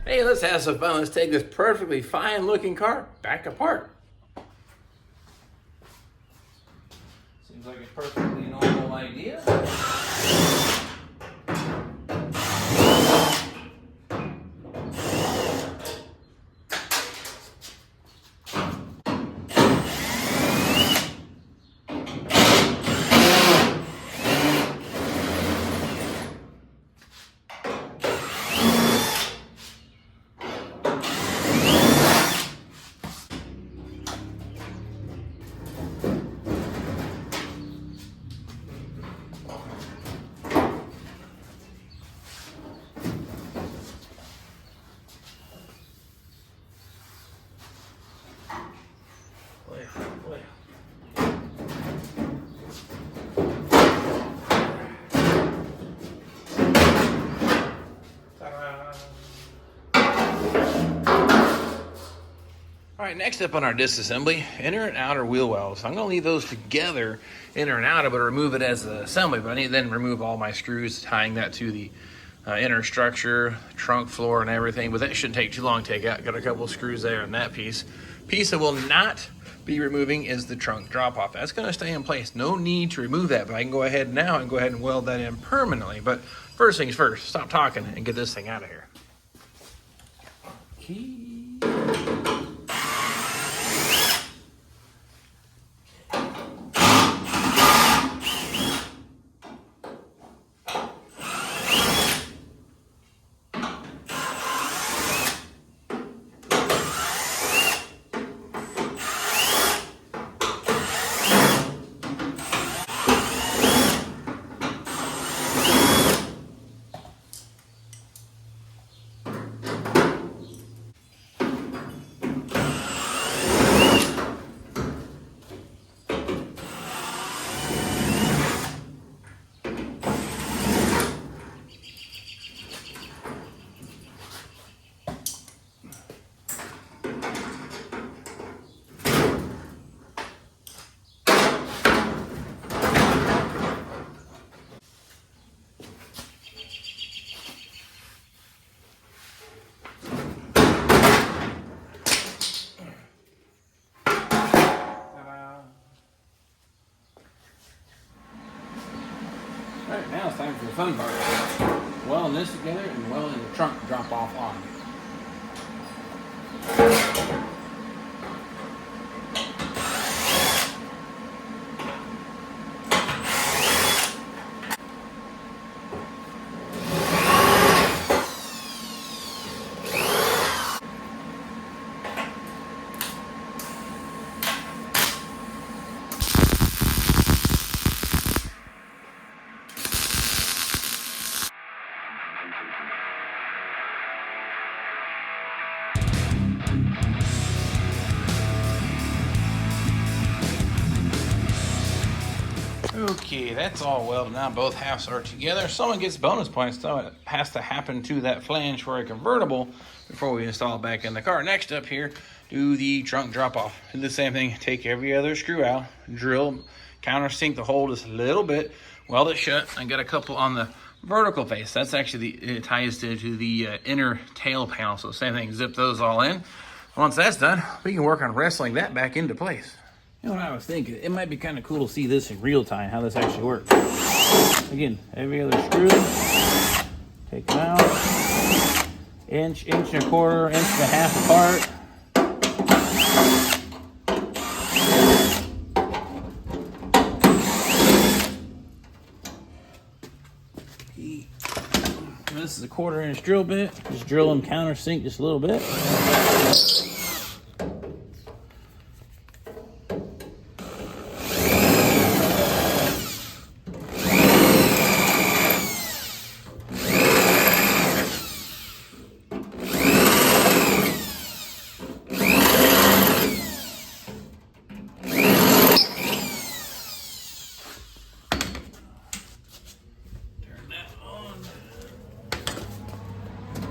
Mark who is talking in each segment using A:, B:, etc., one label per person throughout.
A: Hey, let's have some fun. Let's take this perfectly fine looking car back apart. Seems like a perfectly normal idea. All right, next up on our disassembly, inner and outer wheel wells. I'm going to leave those together, inner and outer, but remove it as an assembly. But I need to then remove all my screws, tying that to the inner structure, trunk floor, and everything. But that shouldn't take too long to take out. Got a couple of screws there on that piece. Piece I will not be removing is the trunk drop-off. That's going to stay in place. No need to remove that, but I can go ahead now and go ahead and weld that in permanently. But first things first, stop talking and get this thing out of here. Key. Alright, now it's time for the fun part. Welding this together and welding the trunk drop off on. Okay, that's all welded now. Both halves are together. Someone gets bonus points, though. It has to happen to that flange for a convertible before we install it back in the car. Next up here, do the trunk drop off. Do the same thing. Take every other screw out, drill, countersink the hole just a little bit, weld it shut. I got a couple on the vertical face. That's actually it ties to the inner tail panel. So same thing, zip those all in. Once that's done, we can work on wrestling that back into place. You know what I was thinking? It might be kind of cool to see this in real time, how this actually works. Again, every other screw, take them out. Inch and a quarter, inch and a half apart. This is a 1/4 inch drill bit. Just drill them countersink just a little bit.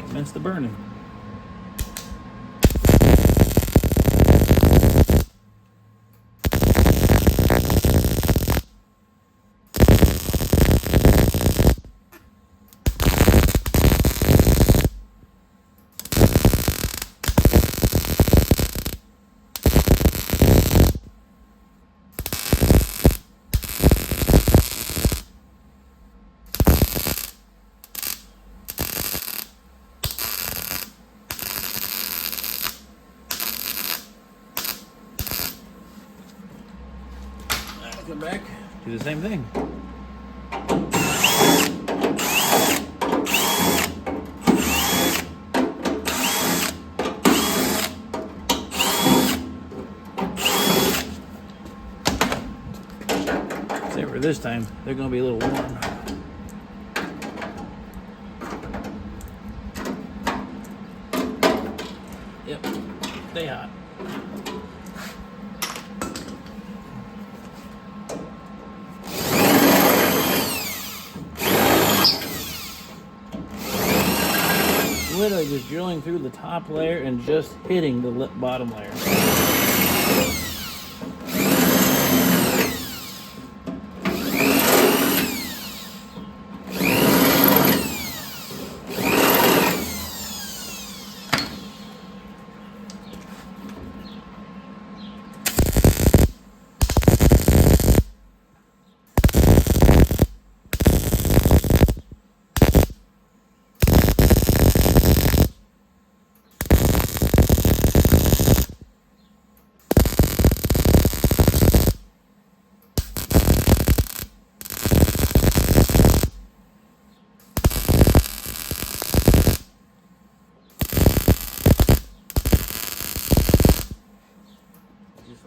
A: Commence the burning. back, do the same thing. Except for this time, they're going to be a little warm. Yep, stay hot. Literally just drilling through the top layer and just hitting the bottom layer.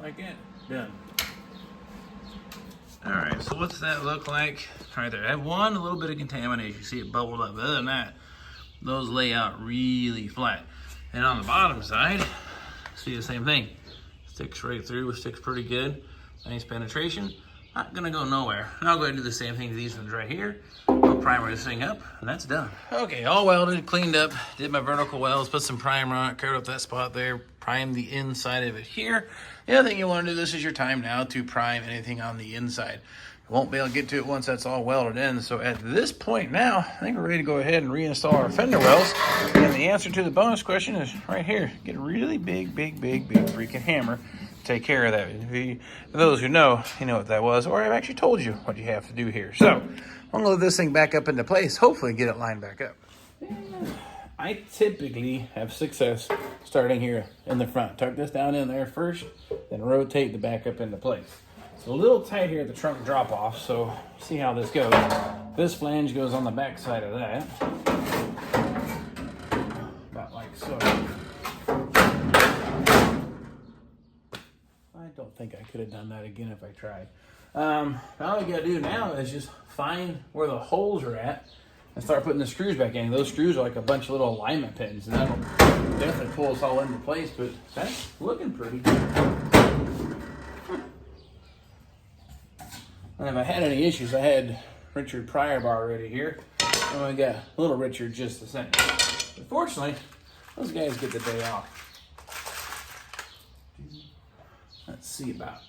A: Like it, done. All right, so what's that look like right there? I have one a little bit of contamination. You see it bubbled up. But other than that, those lay out really flat. And on the bottom side, see the same thing. Sticks right through, sticks pretty good. Nice penetration. Not gonna go nowhere. And I'll go ahead and do the same thing to these ones right here. I'll primer this thing up, and that's done. Okay, all welded, cleaned up, did my vertical welds, put some primer on it, covered up that spot there, primed the inside of it here. The other thing you want to do, this is your time now to prime anything on the inside. You won't be able to get to it once that's all welded in. So at this point now, I think we're ready to go ahead and reinstall our fender wells. And the answer to the bonus question is right here. Get a really big freaking hammer. Take care of that. For those who know, you know what that was, or I've actually told you what you have to do here. So I'm gonna load this thing back up into place, hopefully get it lined back up. I typically have success starting here in the front. Tuck this down in there first, then rotate the back up into place. It's a little tight here at the trunk drop off, so see how this goes. This flange goes on the back side of that. About like so. I don't think I could have done that again if I tried. All you gotta do now is just find where the holes are at and start putting the screws back in. Those screws are like a bunch of little alignment pins, and that'll definitely pull us all into place, but that's looking pretty good. And if I had any issues, I had Richard Pryor bar ready here, and I got little Richard just the same. But fortunately, those guys get the day off. Let's see about.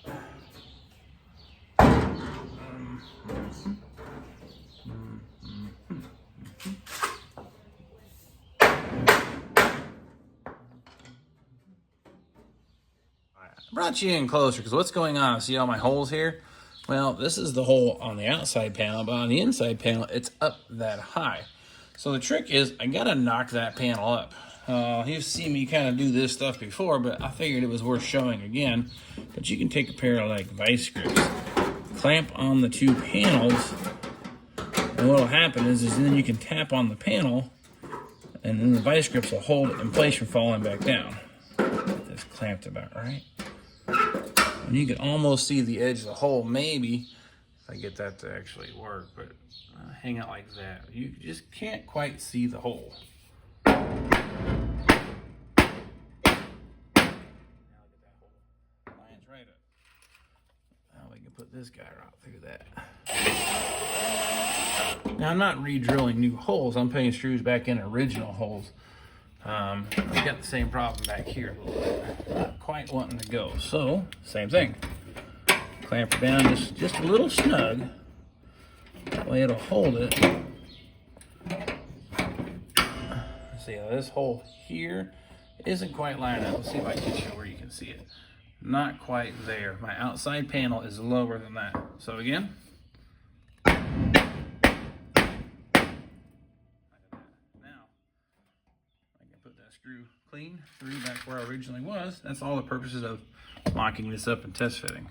A: I brought you in closer because what's going on? See all my holes here? Well, this is the hole on the outside panel, but on the inside panel, it's up that high. So the trick is I gotta knock that panel up. You've seen me kind of do this stuff before, but I figured it was worth showing again. But you can take a pair of like vice grips, clamp on the two panels, and what'll happen is then you can tap on the panel, and then the vice grips will hold it in place from falling back down. That's clamped about right. And you can almost see the edge of the hole, maybe, if I get that to actually work, but hang out like that. You just can't quite see the hole. Now look at that hole. Lines right up. Now we can put this guy right through that. Now I'm not re-drilling new holes. I'm putting screws back in original holes. We got the same problem back here a little bit. Not quite wanting to go. So, same thing. Clamp it down just a little snug. That way it'll hold it. See how this hole here isn't quite lined up. Let's see if I can get you where you can see it. Not quite there. My outside panel is lower than that. So again. Screw clean through back where I originally was. That's all the purposes of locking this up and test fitting.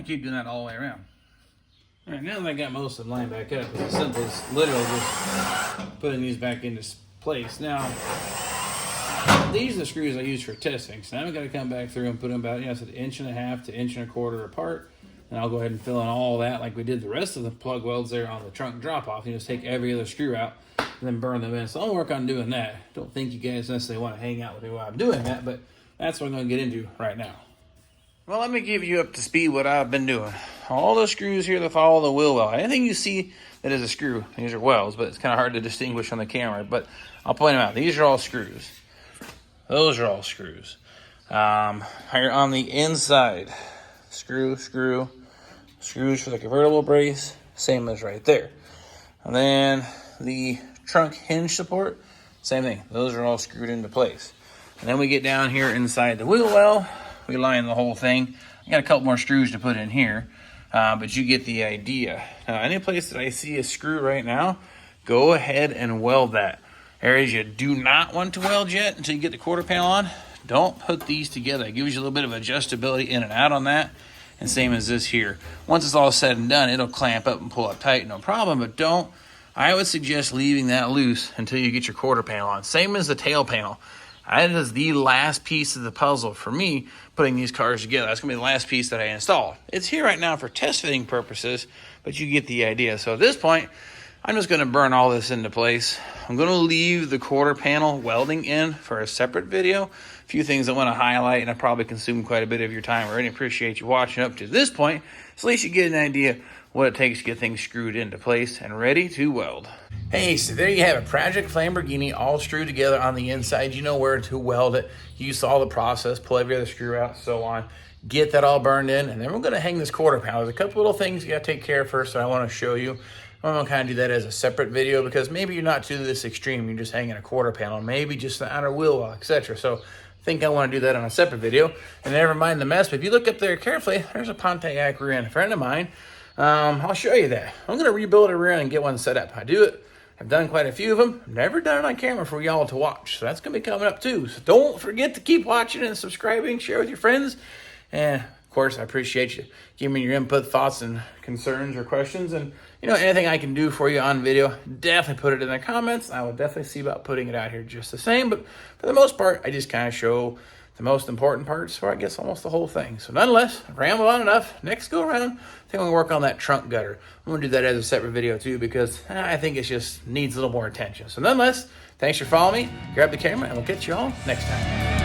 A: keep doing that all the way around. All right, now that I got most of them lined back up, it's as simple as literally just putting these back into place. Now, these are the screws I use for testing. So now I've got to come back through and put them about, it's an 1.5 inches to 1.25 inches apart. And I'll go ahead and fill in all that like we did the rest of the plug welds there on the trunk drop-off. You just take every other screw out and then burn them in. So I'll work on doing that. Don't think you guys necessarily want to hang out with me while I'm doing that, but that's what I'm going to get into right now. Well, let me give you up to speed what I've been doing. All the screws here that follow the wheel well. Anything you see that is a screw, these are welds, but it's kind of hard to distinguish on the camera. But I'll point them out. These are all screws. Those are all screws. Here on the inside, screws for the convertible brace, same as right there. And then the trunk hinge support, same thing. Those are all screwed into place. And then we get down here inside the wheel well, we line the whole thing. I got a couple more screws to put in here, but you get the idea. Now, any place that I see a screw right now, go ahead and weld that. Areas you do not want to weld yet until you get the quarter panel on, don't put these together. It gives you a little bit of adjustability in and out on that. And same as this here. Once it's all said and done, it'll clamp up and pull up tight, no problem, but I would suggest leaving that loose until you get your quarter panel on. Same as the tail panel. That is the last piece of the puzzle for me putting these cars together. That's gonna be the last piece that I install. It's here right now for test fitting purposes, but you get the idea. So at this point, I'm just gonna burn all this into place. I'm gonna leave the quarter panel welding in for a separate video. A few things I wanna highlight, and I probably consumed quite a bit of your time. I really appreciate you watching up to this point, so at least you get an idea what it takes to get things screwed into place and ready to weld. Hey, so there you have it. Project Lamborghini all screwed together on the inside. You know where to weld it. You saw the process, pull every other screw out, so on. Get that all burned in, and then we're gonna hang this quarter panel. There's a couple little things you gotta take care of first that I wanna show you. I'm gonna kind of do that as a separate video because maybe you're not to this extreme. You're just hanging a quarter panel, maybe just the outer wheel well, etc. So I think I want to do that on a separate video. And never mind the mess, but if you look up there carefully, there's a Pontiac rear end. A friend of mine, I'll show you that. I'm gonna rebuild a rear end and get one set up. I do it. I've done quite a few of them. Never done it on camera for y'all to watch. So that's gonna be coming up too. So don't forget to keep watching and subscribing, share with your friends. And of course, I appreciate you giving me your input, thoughts, and concerns or questions. And anything I can do for you on video, definitely put it in the comments. I will definitely see about putting it out here just the same. But for the most part, I just kind of show the most important parts, or I guess almost the whole thing. So nonetheless, I've rambled on enough. Next go around, I think I'm gonna work on that trunk gutter. I'm gonna do that as a separate video too because I think it just needs a little more attention. So nonetheless, thanks for following me. Grab the camera and we'll catch you all next time.